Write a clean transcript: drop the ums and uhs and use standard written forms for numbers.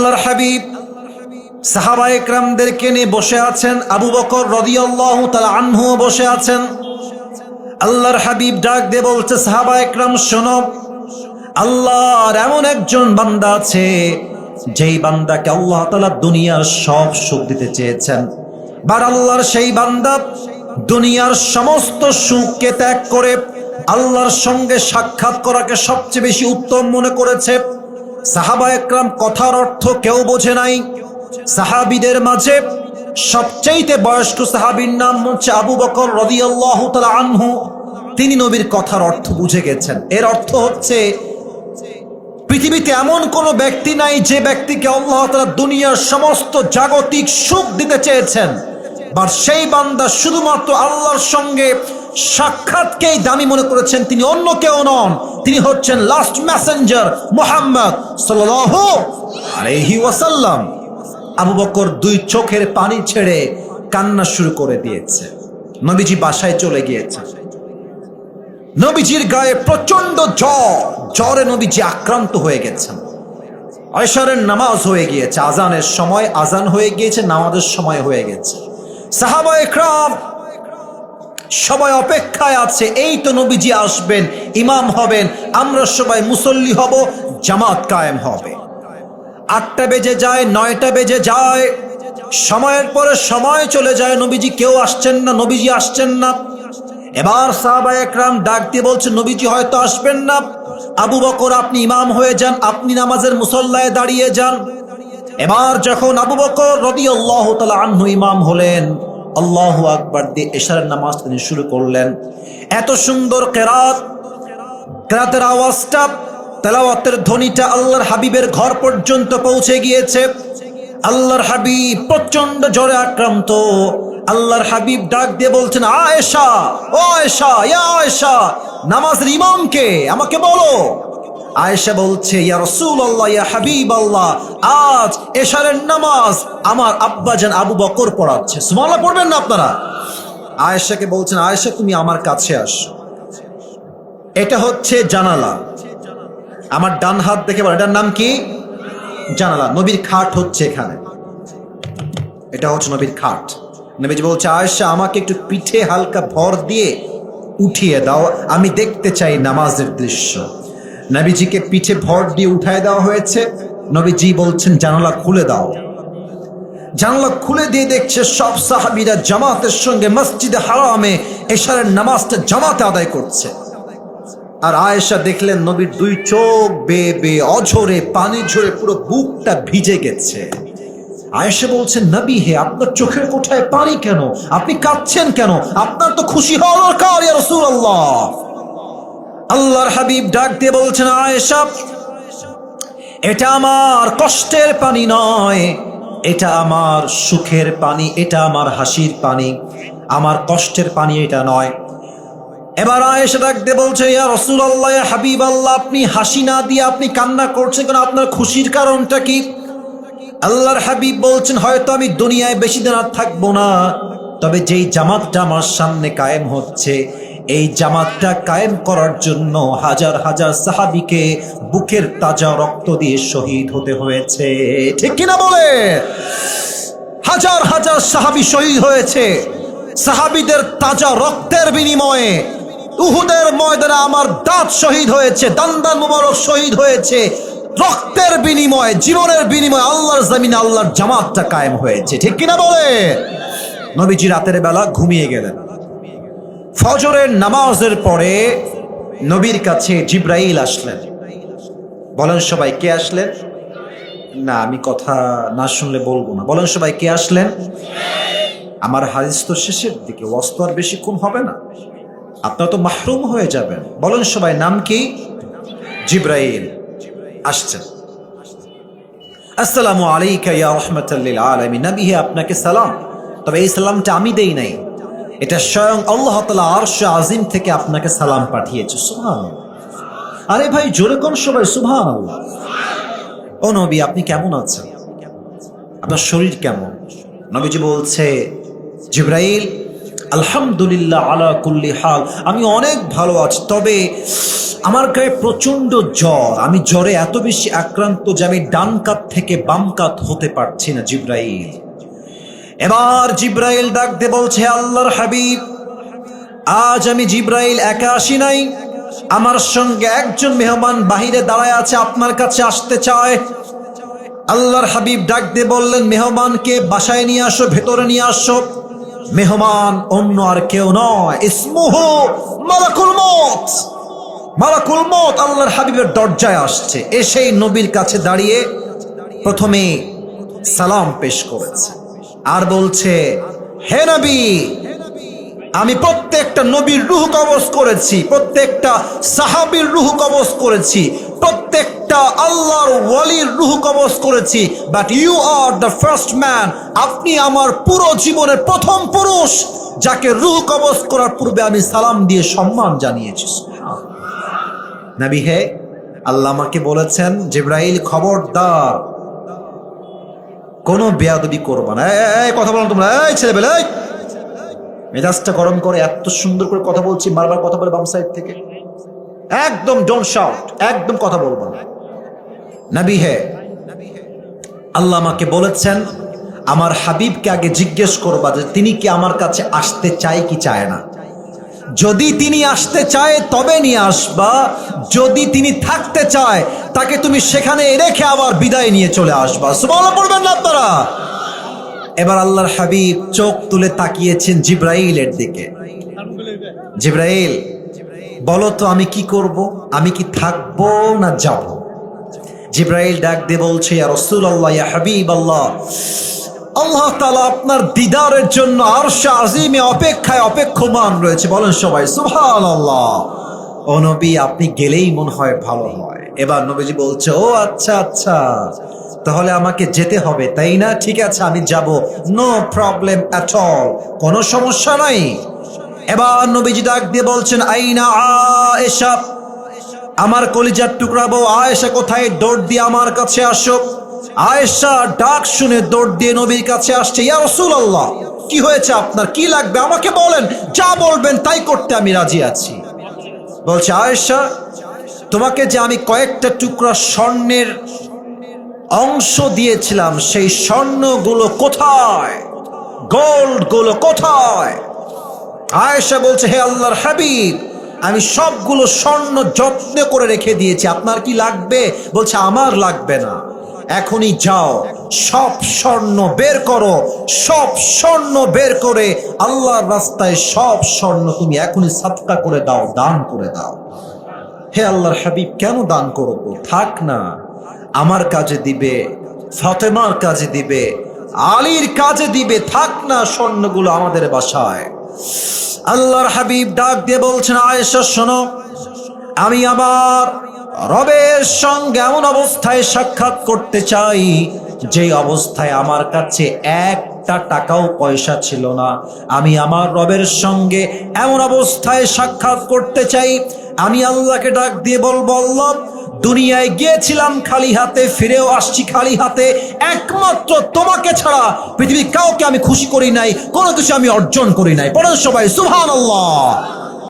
আল্লাহর হাবিব সাহাবায়ে কেরামদেরকে নিয়ে বসে আছেন, আবু বকর রাদিয়াল্লাহু তাআলা আনহু বসে আছেন। আল্লাহর হাবিব ডাক দিয়ে বলছে, সাহাবায়ে কেরাম শোনো, আল্লাহর এমন একজন বান্দা আছে যেই বান্দাকে আল্লাহ তাআলা দুনিয়ার সব সুখ দিতে চেয়েছেন, বার আল্লাহর সেই বান্দা দুনিয়ার সমস্ত সুখকে ত্যাগ করে আল্লাহর সঙ্গে সাক্ষাৎ করাকে সবচেয়ে বেশি উত্তম মনে করেছে। সাহাবায়ে কেরাম কথার অর্থ কেউ বোঝে নাই। সাহাবীদের মাঝে সবচেয়ে বয়স্ক সাহাবীর নাম হচ্ছে আবু বকর রাদিয়াল্লাহু তাআলা আনহু। তিনি নবীর কথার অর্থ বুঝে গেছেন। এর অর্থ হচ্ছে পৃথিবীতে এমন কোন ব্যক্তি নাই যে ব্যক্তিকে আল্লাহ তাআলা দুনিয়ার সমস্ত জাগতিক সুখ দিতে চেয়েছেন, আর সেই বান্দা শুধুমাত্র আল্লাহর সঙ্গে সাক্ষাৎকেই দামি মনে করেছেন। তিনি অন্য কেউ নন, তিনি হচ্ছেন লাস্ট মেসেঞ্জার মুহাম্মদ সাল্লাল্লাহু আলাইহি ওয়াসাল্লাম। আবু বকর দুই চোখের পানি ছেড়ে কান্না শুরু করে দিয়েছে। নবীজি বাসায় চলে গিয়েছে। নবীজির গায়ে প্রচন্ড জ্বরে নবীজি আক্রান্ত হয়ে গেছেন। আসরের নামাজ হয়ে গিয়েছে, আজানের সময় আজান হয়ে গিয়েছে, নামাজের সময় হয়ে গেছে। সাহাবায়ে কেরাম সবাই অপেক্ষায় আছে, এই তো নবীজি আসবেন, ইমাম হবেন, আমরা সবাই মুসল্লি হব, জামাত কায়েম হবে। 8টা বেজে যায়, 9টা বেজে যায়, সময়ের পরে সময় চলে যায়, নবীজি কেউ আসছেন না, নবীজি আসছেন না। এবার সাহাবায়ে কেরাম ডাক দিয়ে বলছে, নবীজি হয়তো আসবেন না, আবু বকর আপনি ইমাম হয়ে যান, আপনি নামাজের মুসল্লায় দাঁড়িয়ে যান। এবার যখন আবু বকর রাদিয়াল্লাহু তাআলা আনহু ইমাম হলেন, আল্লাহু আকবার দিয়ে ইশারের নামাজ তিনি শুরু করলেন। এত সুন্দর কেরাতের আওয়াজটা, তেলাওয়াতের ধ্বনিটা আল্লাহর হাবিবের ঘর পর্যন্ত পৌঁছে গিয়েছে। আল্লাহর হাবিব প্রচন্ড জ্বরে আক্রান্ত। আল্লাহর হাবিব ডাক দিয়ে বলছেন, আয়েশা, ও আয়েশা, ইয়া আয়েশা, নামাজের ইমামকে আমাকে বলো। আয়েশা বলছে, ইয়া রাসূলুল্লাহ, ইয়া হাবিবাল্লাহ, আজ এশারের নামাজ আমার আব্বাজান আবু বকর পড়াচ্ছে। সুবহানাল্লাহ পড়বেন না আপনারা? আয়েশাকে বলছেন, আয়েশা তুমি আমার কাছে আসো। এটা হচ্ছে জানালা, আমার ডান হাত দেখে বল, এটার নাম কি? জানালা। নবীর খাট হচ্ছে এখানে, এটা হচ্ছে নবীর খাট। নবীজি বলছে, আয়েশা আমাকে একটু পিঠে হালকা ভর দিয়ে উঠিয়ে দাও, আমি দেখতে চাই নামাজের দৃশ্য। নবীজিকে পিঠে ভর দিয়ে উঠায় দেওয়া হয়েছে। নবীজি বলছেন, জানালা খুলে দাও। জানালা খুলে দিয়ে দেখছে সব সাহাবীরা জামাতের সঙ্গে মসজিদে হারামে এশারের নামাজটা জামাতে আদায় করছে। আর আয়েশা দেখলেন নবীর দুই চোখ বেয়ে বেয়ে অঝরে পানি ঝরে পুরো বুকটা ভিজে গেছে। আয়েশা বলছেন, নবী হে, আপনার চোখের কোঠায় পানি কেন? আপনি কাঁদছেন কেন? আপনার তো খুশি হওয়া দরকার, ইয়া রাসূলুল্লাহ। আল্লাহর হাবিব ডাক দিয়ে বলছেন, আয়েশা, এটা আমার কষ্টের পানি নয়, এটা আমার সুখের পানি, এটা আমার হাসির পানি, আমার কষ্টের পানি এটা নয়। এবার আয়েশা ডাক দিয়ে বলছে, ইয়া রাসূলুল্লাহ, ইয়া হাবিবাল্লাহ, আপনি হাসি না দিয়ে আপনি কান্না করছেন কেন? আপনার খুশির কারণটা কি? আল্লাহর হাবিব বলছেন, হয়তো আমি দুনিয়ায় বেশি দিন আর থাকবো না, তবে যেই জামাতটা আমার সামনে কায়েম হচ্ছে, এই জামাতটা কায়েম করার জন্য হাজার হাজার সাহাবীকে বুকের তাজা রক্ত দিয়ে শহীদ হতে হয়েছে। ঠিক কিনা বলে? হাজার হাজার সাহাবী শহীদ হয়েছে। সাহাবীদের তাজা রক্তের বিনিময়ে উহুদের ময়দানে আমার দাঁত শহীদ হয়েছে, দান্দান মুবারক শহীদ হয়েছে। রক্তের বিনিময়ে, জীবনের বিনিময়ে আল্লাহর জমিনে আল্লাহর জামাতটা কায়েম হয়েছে। ঠিক কিনা বলে? নবীজি রাতের বেলা ঘুমিয়ে গেলেন। ফজরের নামাজের পরে নবীর কাছে জিবরাইল আসলেন। বলেন সবাই, কে আসলেন? না, আমি কথা না শুনলে বলবো না। বলেন সবাই, কে আসলেন? আমার হাদিস তো শেষের দিকে, ওয়াজ তো আর বেশিক্ষণ হবে না, আপনারা তো মাহরুম হয়ে যাবেন। বলেন সবাই, নাম কি? জিবরাইল আসছেন। আসসালামু আলাইকা ইয়া রাহমাতাল লিল আলামিন। নবী হে, আপনাকে সালাম। তবে এই সালামটা আমি দেই নাই, এটা স্বয়ং আল্লাহ তাআলা আরশে আজিম থেকে আপনাকে সালাম পাঠিয়েছে। সুবহানাল্লাহ। আরে ভাই, জোরে কোন সবাই সুবহানাল্লাহ। ও নবী, আপনি কেমন আছেন? আপনার শরীর কেমন? নবীজি বলছে, জিবরাইল, আলহামদুলিল্লাহ আলা কুল্লি হাল, আমি অনেক ভালো আছি, তবে আমার গায়ে প্রচন্ড জ্বর, আমি জ্বরে এত বেশি আক্রান্ত যে আমি ডান কাত থেকে বাম কাত হতে পারছি না জিব্রাইল। এবার জিব্রাইল ডাক দিয়ে বলছে, আল্লাহর হাবিব, আজ আমি জিব্রাইল একা আসি নাই, আমার সঙ্গে একজন মেহমান বাহিরে দাঁড়ায় আছে, আপনার কাছে আসতে চায়। আল্লাহর হাবিব ডাক দিয়ে বললেন, মেহমানকে বাসায় নিয়ে আসো, ভেতরে নিয়ে আসো। মেহমান অন্য আর কেউ নয়, ইসমুহু মালাকুল মউত। মালাকুল মউত আল্লাহর হাবিবের দরজায় আসছে, এসেই নবীর কাছে দাঁড়িয়ে প্রথমে সালাম পেশ করেছে আর বলছে, হে নবী, আমি প্রত্যেকটা নবীর রূহ কবজ করেছি, প্রত্যেকটা সাহাবীর রূহ কবজ করেছি, প্রত্যেকটা আল্লাহর ওয়ালির রূহ কবজ করেছি, but you are the first man. আপনি আমার পুরো জীবনের প্রথম পুরুষ যাকে রূহ কবজ করার পূর্বে আমি সালাম দিয়ে সম্মান জানিয়েছি। নবী হে, আল্লাহ আমাকে বলেছেন, জিবরাইল খবরদার কোনো বেয়াদবি করবা না। এই কথা বলো তোমরা, এই ছেলেবেলা, এই মেজাজটা গরম করে এত সুন্দর করে কথা বলছি, বারবার কথা বলে বাম সাইড থেকে, একদম ডোন্ট শাউট, একদম কথা বলবো না। নবী হে, আল্লাহ আমাকে বলেছেন আমার হাবিবকে আগে জিজ্ঞেস করবা যে তিনি কি আমার কাছে আসতে চায় কি চায় না। যদি তিনি আসতে চায় তবে নিয়ে আসবা, যদি তিনি থাকতে চায় তাকে তুমি সেখানে রেখে আবার বিদায় নিয়ে চলে আসবা। সুবহানাল্লাহ পড়বেন না আপনারা? এবার আল্লাহর হাবিব চোখ তুলে তাকিয়েছেন জিব্রাইলের দিকে। জিব্রাইল, বলো তো আমি কি করব, আমি কি থাকবো না যাব? জিব্রাইল ডাক দিয়ে বলছে, ইয়া রাসূলুল্লাহ, ইয়া হাবিবাল্লাহ, আল্লাহ তাআলা আপনার দিদারের জন্য আরশে আজিমে অপেক্ষায় অপেক্ষমান রয়েছে। বলেন সবাই সুবহানাল্লাহ। ও নবী, আপনি গেলেই মনে হয় ভালো হয়। এবার নবীজি বলছে, ও আচ্ছা আচ্ছা, তাহলে আমাকে যেতে হবে তাই না? ঠিক আছে, আমি যাব, নো প্রবলেম এট অল, কোনো সমস্যা নাই। এবার নবীজি ডাক দিয়ে বলছেন, আইনা আয়েশা, আমার কলিজার টুকরা বউ আয়েশা কোথায়? দৌড় দিয়ে আমার কাছে আসো। আয়েশা ডাক শুনে দৌড় দিয়ে নবীর কাছে আসছে। ইয়া রাসূলুল্লাহ, কি হয়েছে আপনার, কি লাগবে আমাকে বলেন, যা বলবেন তাই করতে আমি রাজি আছি। বলছে, আয়েশা, তোমাকে যে আমি কয়েকটা টুকরা স্বর্ণের অংশ দিয়েছিলাম, সেই স্বর্ণগুলো কোথায়, গোল্ড গুলো কোথায়? আয়েশা বলছে, হে আল্লাহর হাবিব, আমি সবগুলো স্বর্ণ যত্ন করে রেখে দিয়েছি, আপনার কি লাগবে? বলছে, আমার লাগবে না, এখনই যাও, সব স্বর্ণ বের করো, সব স্বর্ণ বের করে আল্লাহর রাস্তায় সব স্বর্ণ তুমি এখনই সাদকা করে দাও, দান করে দাও। হে আল্লাহর হাবিব, কেন দান করবো? থাক না, আমার কাজে দিবে, ফাতেমার কাজে দিবে, আলীর কাজে দিবে, থাক না স্বর্ণগুলো আমাদের বাসায়। আল্লাহর হাবিব ডাক দিয়ে বলছেন, আয়েশা শোনো, আমি আমার রবের সঙ্গে এমন অবস্থায় সাক্ষাৎ করতে চাই যে অবস্থায় আমার কাছে একটা টাকাও পয়সা ছিল না। আমি আমার রবের সঙ্গে এমন অবস্থায় সাক্ষাৎ করতে চাই, আমি আল্লাহকে ডাক দিয়ে বলবো, আল্লাহ, দুনিয়ায় গিয়েছিলাম খালি হাতে, ফিরেও আসছি খালি হাতে, একমাত্র তোমাকে ছাড়া পৃথিবীর কাউকে আমি খুশি করি নাই, কোনো কিছু আমি অর্জন করি নাই। পড়েন সবাই সুবহানাল্লাহ।